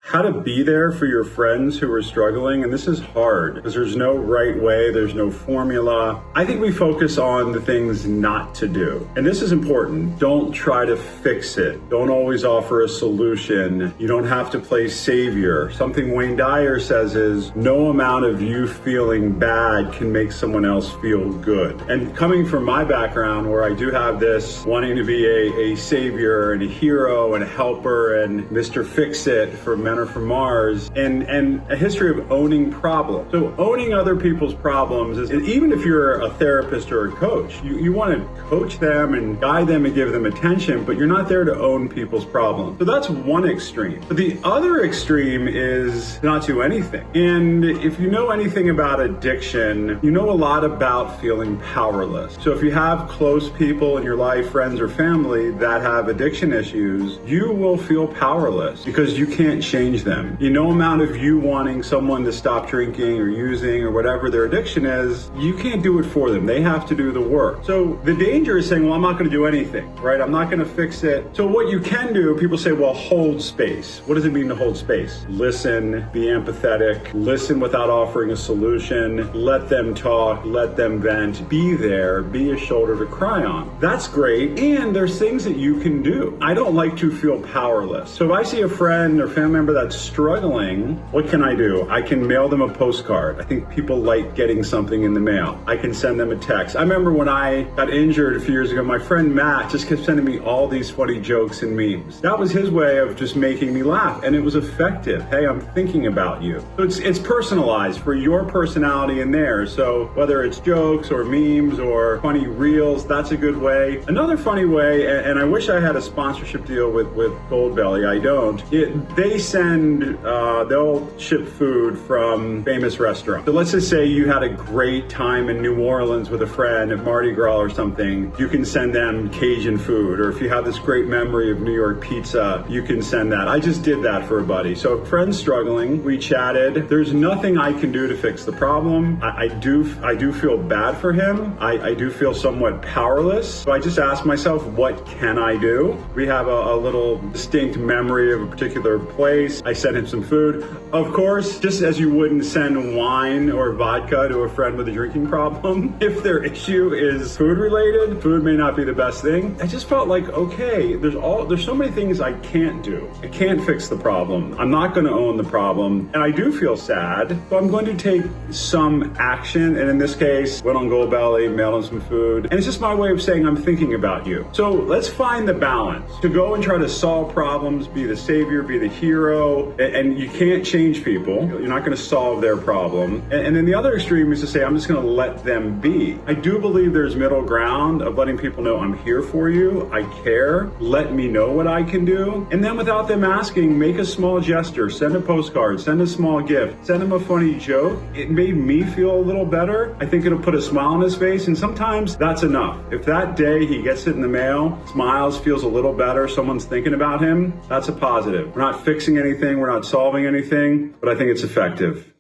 how to be there for your friends who are struggling. And this is hard because there's no right way, there's no formula. I think we focus on the things not to do. And this is important. Don't try to fix it. Don't always offer a solution. You don't have to play savior. Something Wayne Dyer says is, no amount of you feeling bad can make someone else feel good. And coming from my background, where I do have this wanting to be a savior and a hero and a helper and Mr. Fix-It for Men Are From Mars, and a history of owning problems. So owning other people's problems is, even if you're a therapist or a coach, you want to coach them and guide them and give them attention, but you're not there to own people's problems. So that's one extreme. But the other extreme is not do anything. And if you know anything about addiction, you know a lot about feeling powerless. So if you have close people in your life, friends or family that have addiction issues, you will feel powerless because you can't change them. No amount of you wanting someone to stop drinking or using or whatever their addiction is, you can't do it for them. They have to do the work. So the danger is saying, well, I'm not going to do anything, right? I'm not going to fix it. So what you can do, people say, well, hold space. What does it mean to hold space? Listen, be empathetic, listen without offering a solution, let them talk, let them vent, be there, be a shoulder to cry on. That's great. And there's things that you can do. I don't like to feel powerless. So if I see a friend or family member that's struggling, what can I do? I can mail them a postcard. I think people like getting something in the mail. I can send them a text. I remember when I got injured a few years ago, my friend Matt just kept sending me all these funny jokes and memes. That was his way of just making me laugh, and it was effective. Hey, I'm thinking about you. So it's personalized for your personality in there. So whether it's jokes or memes or funny reels, that's a good way. Another funny way, and I wish I had a sponsorship deal with Goldbelly, I don't. They'll ship food from famous restaurants. So let's just say you had a great time in New Orleans with a friend at Mardi Gras or something, you can send them Cajun food. Or if you have this great memory of New York pizza, you can send that. I just did that for a buddy. So a friend's struggling, we chatted. There's nothing I can do to fix the problem. I do feel bad for him. I do feel somewhat powerless. So I just asked myself, what can I do? We have a little distinct memory of a particular place. I sent him some food. Of course, just as you wouldn't send wine or vodka to a friend with a drinking problem, if their issue is food related, food may not be the best thing. I just felt like, okay, there's so many things I can't do. I can't fix the problem. I'm not going to own the problem. And I do feel sad, so I'm going to take some action. And in this case, went on Goldbelly, mailed him some food. And it's just my way of saying I'm thinking about you. So let's find the balance. To go and try to solve problems, be the savior, be the hero, and you can't change people. You're not going to solve their problem. And then the other extreme is to say, I'm just going to let them be. I do believe there's middle ground of letting people know I'm here for you, I care, let me know what I can do. And then without them asking, make a small gesture, send a postcard, send a small gift, send them a funny joke. It made me feel a little better. I think it'll put a smile on his face, and sometimes that's enough. If that day he gets it in the mail, smiles, feels a little better, someone's thinking about him, that's a positive. We're not fixing anything, we're not solving anything, but I think it's effective.